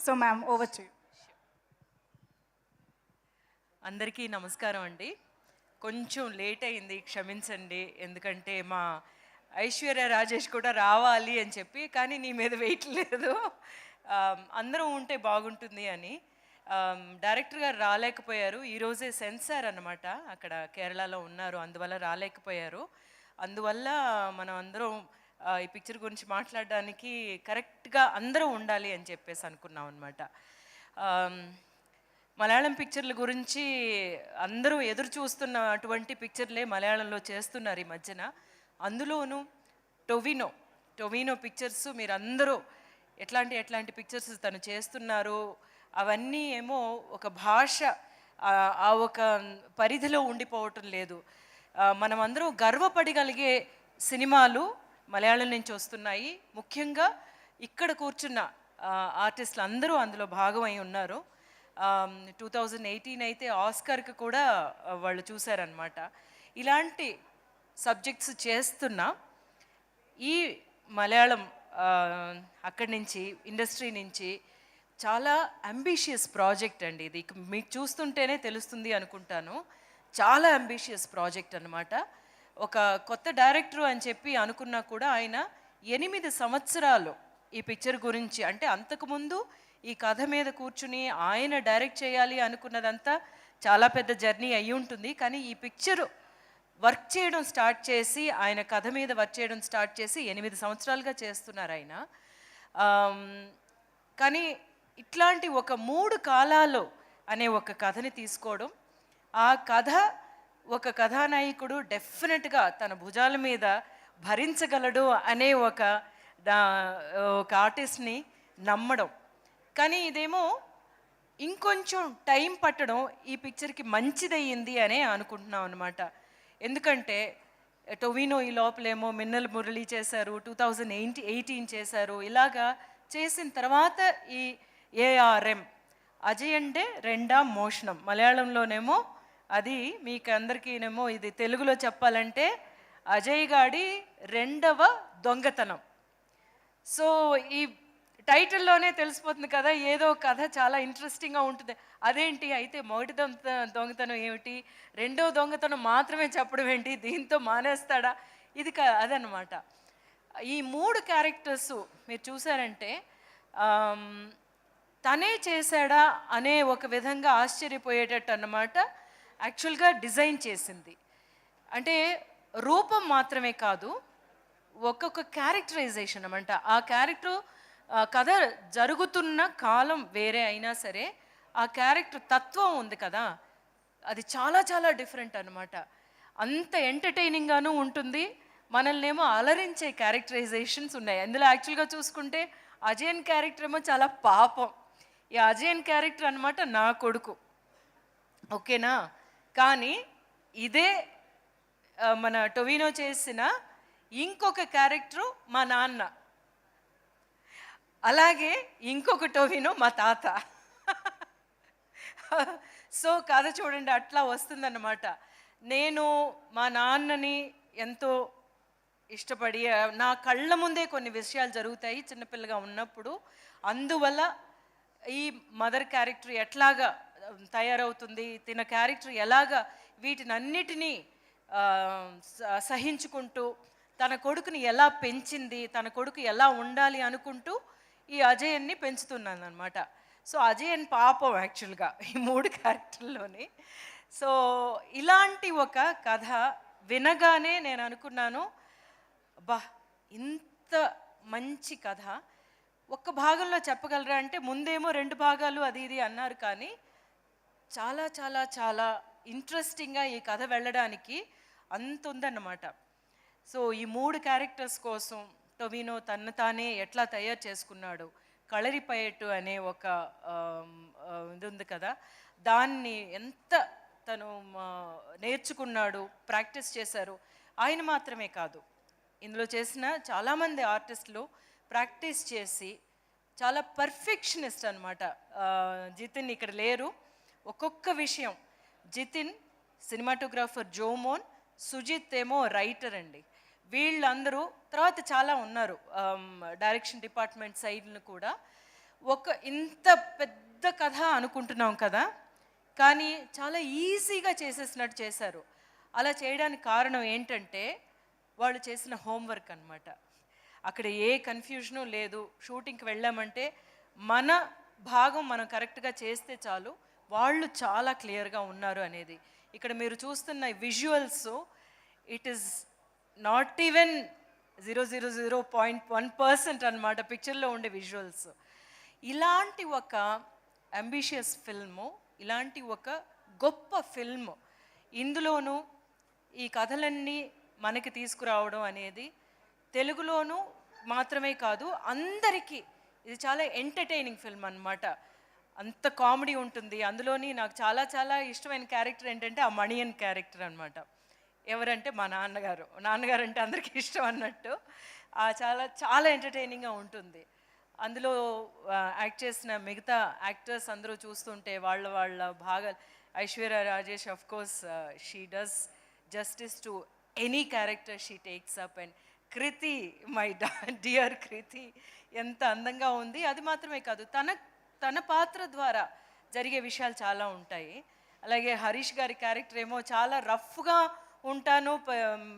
So ma'am over to you. అందరికీ నమస్కారం అండి. కొంచెం లేట్ అయింది, క్షమించండి. ఎందుకంటే మా ఐశ్వర్య రాజేష్ కూడా రావాలి అని చెప్పి, కానీ నీ మీద వెయిట్ లేదు. అందరం ఉంటే బాగుంటుంది అని. డైరెక్టర్ గారు రాలేకపోయారు. ఈరోజే సెన్సార్ అన్నమాట, అక్కడ కేరళలో ఉన్నారు, అందువల్ల రాలేకపోయారు. అందువల్ల మనం అందరం ఈ పిక్చర్ గురించి మాట్లాడడానికి కరెక్ట్గా అందరం ఉండాలి అని చెప్పేసి అనుకున్నాం అనమాట. మలయాళం పిక్చర్ల గురించి అందరూ ఎదురు చూస్తున్న అటువంటి పిక్చర్లే మలయాళంలో చేస్తున్నారు ఈ మధ్యన. అందులోనూ టొవినో పిక్చర్స్ మీరు అందరూ ఎట్లాంటి పిక్చర్స్ తను చేస్తున్నారు, అవన్నీ ఏమో ఒక భాష ఆ ఒక పరిధిలో ఉండిపోవటం లేదు. మనం అందరం గర్వపడగలిగే సినిమాలు మలయాళం నుంచి వస్తున్నాయి. ముఖ్యంగా ఇక్కడ కూర్చున్న ఆర్టిస్టులు అందరూ అందులో భాగమై ఉన్నారు. 2018 అయితే ఆస్కర్కి కూడా వాళ్ళు చూశారనమాట. ఇలాంటి సబ్జెక్ట్స్ చేస్తున్న ఈ మలయాళం అక్కడి నుంచి ఇండస్ట్రీ నుంచి చాలా అంబిషియస్ ప్రాజెక్ట్ అండి ఇది. మీకు చూస్తుంటేనే తెలుస్తుంది అనుకుంటాను. చాలా అంబిషియస్ ప్రాజెక్ట్ అన్నమాట. ఒక కొత్త డైరెక్టర్ అని చెప్పి అనుకున్నా కూడా ఆయన 8 సంవత్సరాలు ఈ పిక్చర్ గురించి, అంటే అంతకుముందు ఈ కథ మీద కూర్చుని ఆయన డైరెక్ట్ చేయాలి అనుకున్నదంతా చాలా పెద్ద జర్నీ అయి ఉంటుంది. కానీ ఈ పిక్చర్ వర్క్ చేయడం స్టార్ట్ చేసి, ఆయన కథ మీద వర్క్ చేయడం స్టార్ట్ చేసి 8 సంవత్సరాలుగా చేస్తున్నారు ఆయన. కానీ ఇట్లాంటి ఒక 3 కాలాలు అనే ఒక కథని తీసుకోవడం, ఆ కథ ఒక కథానాయకుడు డెఫినెట్గా తన భుజాల మీద భరించగలడు అనే ఒక ఆర్టిస్ట్ని నమ్మడం. కానీ ఇదేమో ఇంకొంచెం టైం పట్టడం ఈ పిక్చర్కి మంచిదయ్యింది అనే అనుకుంటున్నాం అనమాట. ఎందుకంటే టొవినో ఈ లోపలేమో మిన్నల్ మురళి చేశారు, 2018 చేశారు. ఇలాగా చేసిన తర్వాత ఈ ఏఆర్ఎం అజయ్ అంటే రెండాం మోషణం, మలయాళంలోనేమో అది మీకు అందరికీనేమో ఇది తెలుగులో చెప్పాలంటే అజయ్ గాడి రెండవ దొంగతనం. సో ఈ టైటిల్లోనే తెలిసిపోతుంది కదా, ఏదో కథ చాలా ఇంట్రెస్టింగ్గా ఉంటుంది. అదేంటి అయితే మొదటి దొంగతనం ఏమిటి, రెండవ దొంగతనం మాత్రమే చెప్పడం ఏంటి, దీంతో మానేస్తాడా, ఇది అదనమాట. ఈ 3 క్యారెక్టర్స్ మీరు చూసారంటే తనే చేశాడా అనే ఒక విధంగా ఆశ్చర్యపోయేటట్టు అన్నమాట యాక్చువల్గా డిజైన్ చేసింది. అంటే రూపం మాత్రమే కాదు, ఒక్కొక్క క్యారెక్టరైజేషన్ అన్నమాట. ఆ క్యారెక్టర్ కథ జరుగుతున్న కాలం వేరే అయినా సరే ఆ క్యారెక్టర్ తత్వం ఉంది కదా, అది చాలా చాలా డిఫరెంట్ అనమాట. అంత ఎంటర్టైనింగ్గాను ఉంటుంది, మనల్ని ఏమో అలరించే క్యారెక్టరైజేషన్స్ ఉన్నాయి అందులో. యాక్చువల్గా చూసుకుంటే అజయన్ క్యారెక్టర్ ఏమో చాలా పాపం. ఈ అజయన్ క్యారెక్టర్ అనమాట నా కొడుకు, ఓకేనా. కానీ ఇదే మన టొవినో చేసిన ఇంకొక క్యారెక్టరు మా నాన్న, అలాగే ఇంకొక టొవినో మా తాత. సో కథ చూడండి అట్లా వస్తుందన్నమాట. నేను మా నాన్నని ఎంతో ఇష్టపడి, నా కళ్ళ ముందే కొన్ని విషయాలు జరుగుతాయి చిన్నపిల్లగా ఉన్నప్పుడు. అందువల్ల ఈ మదర్ క్యారెక్టర్ ఎట్లాగా తయారవుతుంది, తిన క్యారెక్టర్ ఎలాగా వీటినన్నిటినీ సహించుకుంటూ తన కొడుకుని ఎలా పెంచింది, తన కొడుకు ఎలా ఉండాలి అనుకుంటూ ఈ అజయన్ని పెంచుతున్నాను అనమాట. సో అజయన్ పాపం యాక్చువల్గా ఈ 3 క్యారెక్టర్లోని. సో ఇలాంటి ఒక కథ వినగానే నేను అనుకున్నాను, బా ఇంత మంచి కథ ఒక్క భాగంలో చెప్పగలరా అంటే, ముందేమో 2 భాగాలు అది ఇది అన్నారు, కానీ చాలా చాలా చాలా ఇంట్రెస్టింగ్గా ఈ కథ వెళ్ళడానికి అంత ఉందన్నమాట. సో ఈ 3 క్యారెక్టర్స్ కోసం టొవినో తను తానే ఎట్లా తయారు చేసుకున్నాడు, కళరిపయట్టు అనే ఒక ఇది ఉంది కదా, దాన్ని ఎంత తను నేర్చుకున్నాడు, ప్రాక్టీస్ చేశారు. ఆయన మాత్రమే కాదు, ఇందులో చేసిన చాలామంది ఆర్టిస్టులు ప్రాక్టీస్ చేసి చాలా పర్ఫెక్షనిస్ట్ అనమాట. జితిన్ ఇక్కడ లేరు, ఒక్కొక్క విషయం జితిన్, సినిమాటోగ్రాఫర్ జోమోన్, సుజిత్ ఏమో రైటర్ అండి. వీళ్ళందరూ తర్వాత చాలా ఉన్నారు డైరెక్షన్ డిపార్ట్మెంట్ సైడ్ను కూడా. ఒక ఇంత పెద్ద కథ అనుకుంటున్నాం కదా, కానీ చాలా ఈజీగా చేసేసినట్టు చేశారు. అలా చేయడానికి కారణం ఏంటంటే వాళ్ళు చేసిన హోంవర్క్ అనమాట. అక్కడ ఏ కన్ఫ్యూజను లేదు. షూటింగ్కి వెళ్ళామంటే మన భాగం మనం కరెక్ట్గా చేస్తే చాలు, వాళ్ళు చాలా క్లియర్గా ఉన్నారు అనేది. ఇక్కడ మీరు చూస్తున్న visuals, it is not even 0.1% అనమాట పిక్చర్లో ఉండే విజువల్స్. ఇలాంటి ఒక అంబిషియస్ ఫిల్ము, ఇలాంటి ఒక గొప్ప ఫిల్మ్ ఇందులోనూ ఈ కథలన్నీ మనకి తీసుకురావడం అనేది తెలుగులోనూ మాత్రమే కాదు, అందరికీ ఇది చాలా ఎంటర్టైనింగ్ ఫిల్మ్ అనమాట. అంత కామెడీ ఉంటుంది అందులోని. నాకు చాలా చాలా ఇష్టమైన క్యారెక్టర్ ఏంటంటే ఆ మణియన్ క్యారెక్టర్ అనమాట. ఎవరంటే మా నాన్నగారు. నాన్నగారు అంటే అందరికీ ఇష్టం అన్నట్టు. చాలా చాలా ఎంటర్టైనింగ్గా ఉంటుంది. అందులో యాక్ట్ చేసిన మిగతా యాక్టర్స్ అందరూ చూస్తుంటే వాళ్ళ వాళ్ళ భాగాలు, Aishwarya Rajesh of course she does justice to any character she takes up. And Kriti, my dear Kriti ఎంత అందంగా ఉంది. అది మాత్రమే కాదు, తన పాత్ర ద్వారా జరిగే విషయాలు చాలా ఉంటాయి. అలాగే హరీష్ గారి క్యారెక్టర్ ఏమో చాలా రఫ్గా ఉంటాను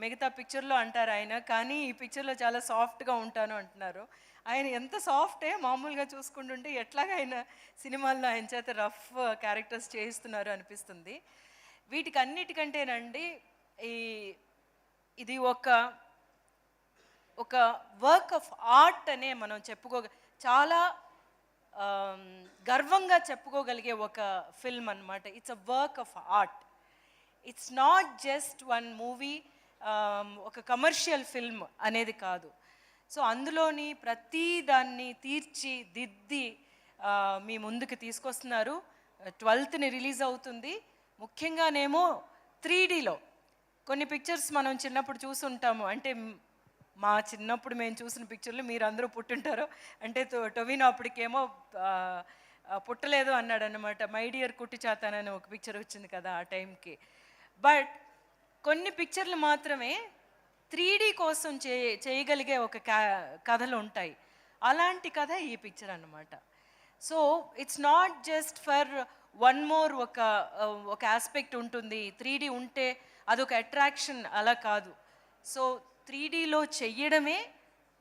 మిగతా పిక్చర్లో అంటారు ఆయన, కానీ ఈ పిక్చర్లో చాలా సాఫ్ట్గా ఉంటాను అంటున్నారు. ఆయన ఎంత సాఫ్టే, మామూలుగా చూసుకుంటుంటే ఎట్లాగా ఆయన సినిమాల్లో ఆయన చేత రఫ్ క్యారెక్టర్స్ చేయిస్తున్నారు అనిపిస్తుంది. వీటికి అన్నిటికంటేనండి ఇది ఒక వర్క్ ఆఫ్ ఆర్ట్ అనే మనం చాలా గర్వంగా చెప్పుకోగలిగే ఒక ఫిల్మ్ అనమాట. It's a work of art. It's not just one movie, ఒక కమర్షియల్ ఫిల్మ్ అనేది కాదు. సో అందులోని ప్రతి దాన్ని తీర్చిదిద్ది మీ ముందుకు తీసుకొస్తున్నారు. 12th రిలీజ్ అవుతుంది. ముఖ్యంగానేమో 3Dలో కొన్ని పిక్చర్స్ మనం చిన్నప్పుడు చూసుంటాము. అంటే మా చిన్నప్పుడు మేము చూసిన పిక్చర్లు మీరు అందరూ పుట్టుంటారు. అంటే టొవినో అప్పటికేమో పుట్టలేదు అన్నాడు అనమాట. మై డియర్ కుట్టి చాతానని ఒక పిక్చర్ వచ్చింది కదా ఆ టైంకి. బట్ కొన్ని పిక్చర్లు మాత్రమే 3D కోసం చేయగలిగే ఒక కథలు ఉంటాయి. అలాంటి కథ ఈ పిక్చర్ అన్నమాట. So it's not just for one more ఒక ఆస్పెక్ట్ ఉంటుంది. 3D ఉంటే అదొక అట్రాక్షన్, అలా కాదు. సో 3Dలో చెయ్యడమే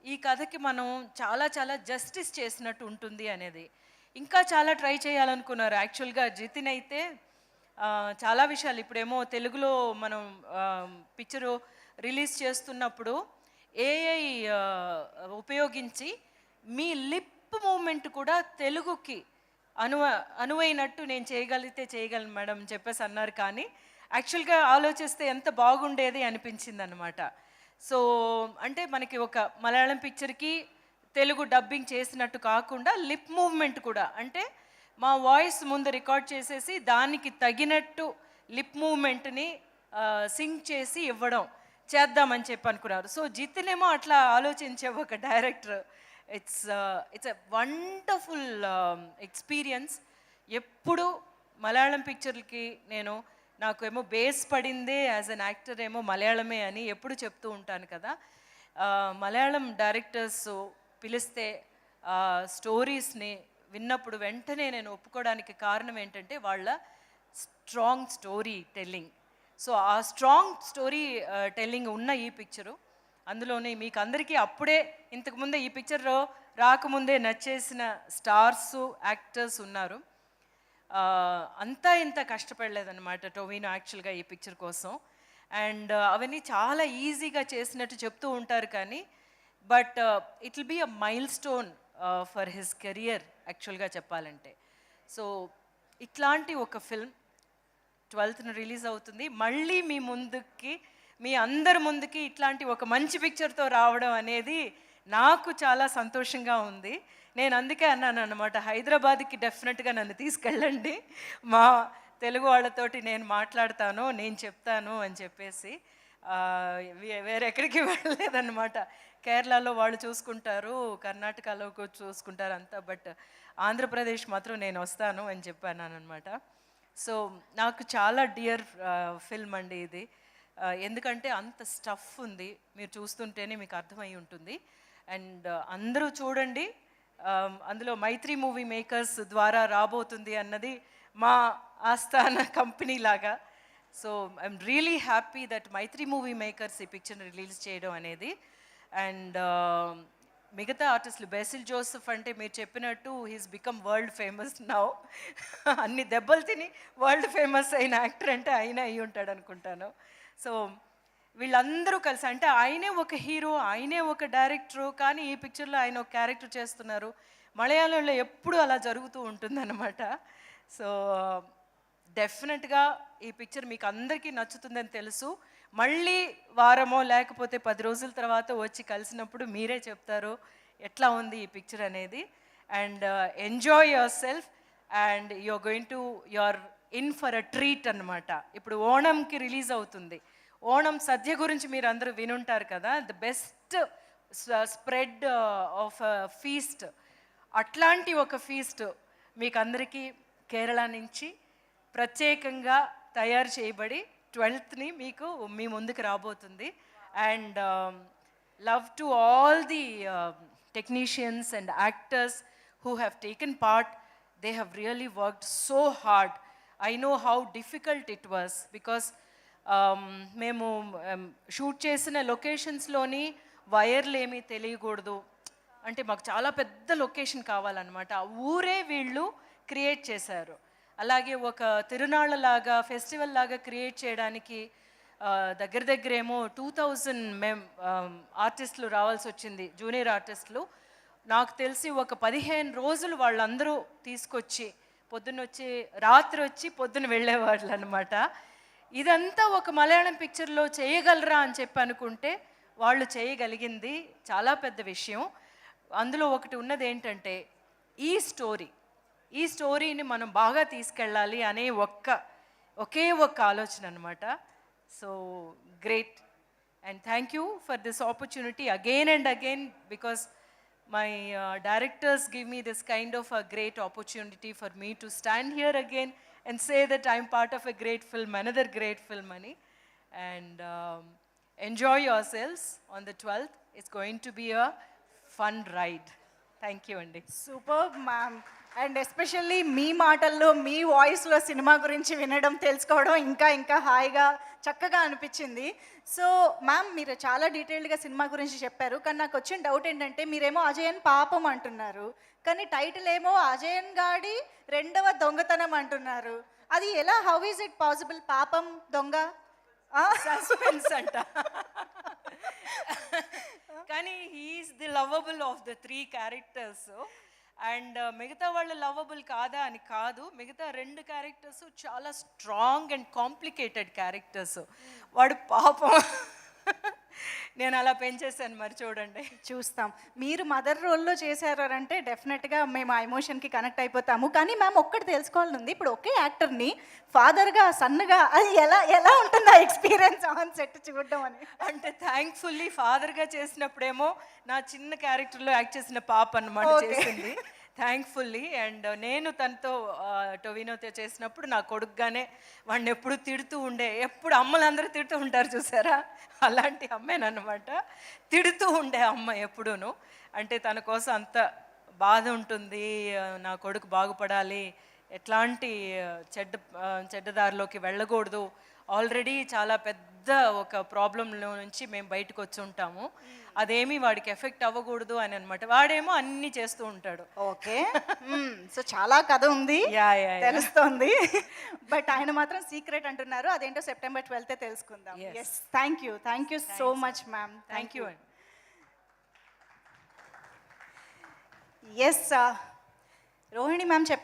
ఈ కథకి మనం చాలా చాలా జస్టిస్ చేసినట్టు ఉంటుంది అనేది. ఇంకా చాలా ట్రై చేయాలనుకున్నారు యాక్చువల్గా జితిన్ అయితే. చాలా విషయాలు ఇప్పుడేమో తెలుగులో మనం పిక్చరు రిలీజ్ చేస్తున్నప్పుడు ఏఐ ఉపయోగించి మీ లిప్ మూమెంట్ కూడా తెలుగుకి అనువైనట్టు నేను చేయగలను మేడం చెప్పేసి అన్నారు. కానీ యాక్చువల్గా ఆలోచిస్తే ఎంత బాగుండేది అనిపించింది అనమాట. సో అంటే మనకి ఒక మలయాళం పిక్చర్కి తెలుగు డబ్బింగ్ చేసినట్టు కాకుండా లిప్ మూవ్మెంట్ కూడా, అంటే మా వాయిస్ ముందు రికార్డ్ చేసేసి దానికి తగినట్టు లిప్ మూవ్మెంట్ని సింగ్ చేసి చేద్దామని చెప్పి అనుకున్నారు. సో జితినేమో అట్లా ఆలోచించే ఒక director. It's a wonderful experience. ఎప్పుడు మలయాళం పిక్చర్లకి నాకేమో బేస్ పడిందే యాజ్ అన్ యాక్టర్ ఏమో మలయాళమే అని ఎప్పుడు చెప్తూ ఉంటాను కదా. మలయాళం డైరెక్టర్స్ పిలిస్తే స్టోరీస్ని విన్నప్పుడు వెంటనే నేను ఒప్పుకోవడానికి కారణం ఏంటంటే వాళ్ళ స్ట్రాంగ్ స్టోరీ టెల్లింగ్. సో ఆ స్ట్రాంగ్ స్టోరీ టెల్లింగ్ ఉన్న ఈ పిక్చరు, అందులోనే మీకు అందరికీ అప్పుడే ఇంతకుముందే ఈ పిక్చర్ రాకముందే నచ్చేసిన స్టార్స్ యాక్టర్స్ ఉన్నారు. అంతా ఇంత కష్టపడలేదన్నమాట టొవినో యాక్చువల్గా ఈ పిక్చర్ కోసం. అండ్ అవన్నీ చాలా ఈజీగా చేసినట్టు చెప్తూ ఉంటారు, కానీ but it will be a milestone for his career యాక్చువల్గా చెప్పాలంటే. సో ఇట్లాంటి ఒక ఫిల్మ్ 12th రిలీజ్ అవుతుంది. మళ్ళీ మీ అందరి ముందుకి ఇట్లాంటి ఒక మంచి పిక్చర్తో రావడం అనేది నాకు చాలా సంతోషంగా ఉంది. నేను అందుకే అన్నాను అన్నమాట, హైదరాబాద్కి డెఫినెట్గా నన్ను తీసుకెళ్ళండి, మా తెలుగు వాళ్ళతోటి నేను మాట్లాడతాను, నేను చెప్తాను అని చెప్పేసి. వేరెక్కడికి వెళ్ళలేదన్నమాట. కేరళలో వాళ్ళు చూసుకుంటారు, కర్ణాటకలో చూసుకుంటారు అంతా, బట్ ఆంధ్రప్రదేశ్ మాత్రం నేను వస్తాను అని చెప్పాను అనమాట. సో నాకు చాలా డియర్ ఫిల్మ్ అండి ఇది. ఎందుకంటే అంత స్టఫ్ ఉంది, మీరు చూస్తుంటేనే మీకు అర్థమై ఉంటుంది. అండ్ అందరూ చూడండి. అందులో మైత్రి మూవీ మేకర్స్ ద్వారా రాబోతుంది అన్నది మా ఆస్థాన కంపెనీ లాగా. So I'm really happy that Mythri movie makers ఈ పిక్చర్ రిలీజ్ చేయడం అనేది. అండ్ మిగతా ఆర్టిస్టులు బెసిల్ జోసెఫ్ అంటే మీరు చెప్పినట్టు he's become world famous now. అన్ని దెబ్బలు తిని వరల్డ్ ఫేమస్ అయిన యాక్టర్ అంటే ఆయన అయి ఉంటాడు అనుకుంటాను. సో వీళ్ళందరూ కలిసి, అంటే ఆయనే ఒక హీరో, ఆయనే ఒక డైరెక్టరు, కానీ ఈ పిక్చర్లో ఆయన ఒక క్యారెక్టర్ చేస్తున్నారు. మలయాళంలో ఎప్పుడు అలా జరుగుతూ ఉంటుందన్నమాట. సో డెఫినెట్గా ఈ పిక్చర్ మీకు అందరికీ నచ్చుతుందని తెలుసు. మళ్ళీ వారమో లేకపోతే 10 రోజుల తర్వాత వచ్చి కలిసినప్పుడు మీరే చెప్తారు ఎట్లా ఉంది ఈ పిక్చర్ అనేది. And enjoy yourself and you're in for a treat అనమాట. ఇప్పుడు ఓణంకి రిలీజ్ అవుతుంది. ఓణం సద్య గురించి మీరు అందరూ వినుంటారు కదా, the best spread of feast. అట్లాంటి ఒక ఫీస్ట్ మీకు అందరికీ కేరళ నుంచి ప్రత్యేకంగా తయారు చేయబడి 12th మీకు మీ ముందుకు రాబోతుంది. And love to all the technicians and actors who have taken part. They have really worked so hard. I know how difficult it was because మేము షూట్ చేసిన లొకేషన్స్లోని వైర్లు ఏమీ తెలియకూడదు, అంటే మాకు చాలా పెద్ద లొకేషన్ కావాలన్నమాట. ఆ ఊరే వీళ్ళు క్రియేట్ చేశారు. అలాగే ఒక తిరునాళ్ళలాగా ఫెస్టివల్ లాగా క్రియేట్ చేయడానికి దగ్గర దగ్గరేమో 2000 ఆర్టిస్టులు రావాల్సి వచ్చింది, జూనియర్ ఆర్టిస్టులు. నాకు తెలిసి ఒక 15 రోజులు వాళ్ళందరూ తీసుకొచ్చి పొద్దున్నొచ్చి రాత్రి వచ్చి పొద్దున వెళ్ళేవాళ్ళు అనమాట. ఇదంతా ఒక మలయాళం పిక్చర్లో చేయగలరా అని చెప్పి అనుకుంటే వాళ్ళు చేయగలిగింది చాలా పెద్ద విషయం. అందులో ఒకటి ఉన్నది ఏంటంటే ఈ స్టోరీని మనం బాగా తీసుకెళ్ళాలి అనే ఒకే ఒక్క ఆలోచన అనమాట. So great and thank you for this opportunity again and again, because my directors give me this kind of a great opportunity for me to stand here again and say that I'm part of a great film, another great film, Mani. And enjoy yourselves on the 12th. It's going to be a fun ride. Thank you, Andy. Superb, ma'am. And especially మీ మాటల్లో మీ వాయిస్లో cinema గురించి వినడం తెలుసుకోవడం ఇంకా హాయిగా చక్కగా అనిపించింది. సో మ్యామ్ మీరు చాలా డీటెయిల్డ్గా సినిమా గురించి చెప్పారు, కానీ నాకు వచ్చిన డౌట్ ఏంటంటే మీరేమో అజయన్ పాపం అంటున్నారు, కానీ టైటిల్ ఏమో అజయన్ గాడి రెండవ దొంగతనం అంటున్నారు. అది ఎలా, హౌ ఈజ్ ఇట్ పాసిబుల్? పాపం దొంగ సస్పెన్స్ అంట. కానీ he's the lovable of the 3 characters. And మిగతా వాళ్ళు లవబుల్ కాదా అని కాదు, మిగతా 2 క్యారెక్టర్స్ చాలా స్ట్రాంగ్ అండ్ కాంప్లికేటెడ్ క్యారెక్టర్స్. వాడు పాపం నేను అలా పెంచేసాను, మరి చూడండి. చూస్తాం. మీరు మదర్ రోల్లో చేశారంటే డెఫినెట్గా మేము ఆ ఎమోషన్కి కనెక్ట్ అయిపోతాము. కానీ మ్యామ్ ఒక్కటి తెలుసుకోవాలని ఉంది, ఇప్పుడు ఒకే యాక్టర్ని ఫాదర్గా సన్గా అది ఎలా ఉంటుంది ఆ ఎక్స్పీరియన్స్ ఆన్ సెట్ చూడడం అని? అంటే థ్యాంక్ఫుల్లీ ఫాదర్గా చేసినప్పుడేమో నా చిన్న క్యారెక్టర్లో యాక్ట్ చేసిన పాప అన్నమాట చేసింది, థ్యాంక్ఫుల్లీ. అండ్ నేను తనతో టొవినోతో చేసినప్పుడు నా కొడుకుగానే వాడిని ఎప్పుడు తిడుతూ ఉండే, ఎప్పుడు అమ్మలందరూ తిడుతూ ఉంటారు చూసారా, అలాంటి అమ్మేనమాట. తిడుతూ ఉండే అమ్మ ఎప్పుడూను. అంటే తన కోసం అంత బాధ ఉంటుంది, నా కొడుకు బాగుపడాలి, ఎట్లాంటి చెడ్డదారిలోకి వెళ్ళకూడదు. ఆల్రెడీ చాలా పెద్ద ఒక ప్రాబ్లంలో నుంచి మేము బయటకు వచ్చి ఉంటాము, అదేమీ వాడికి ఎఫెక్ట్ అవ్వకూడదు అని అనమాట. వాడేమో అన్ని చేస్తూ ఉంటాడు. ఓకే, సో చాలా కథ ఉంది తెలుస్తోంది, బట్ ఆయన మాత్రం సీక్రెట్ అంటున్నారు. అదేంటో సెప్టెంబర్ 12th తెలుసుకుందాం. Yes, thank you so much ma'am. Thank you అండి. ఎస్, రోహిణి మ్యామ్ చెప్పింది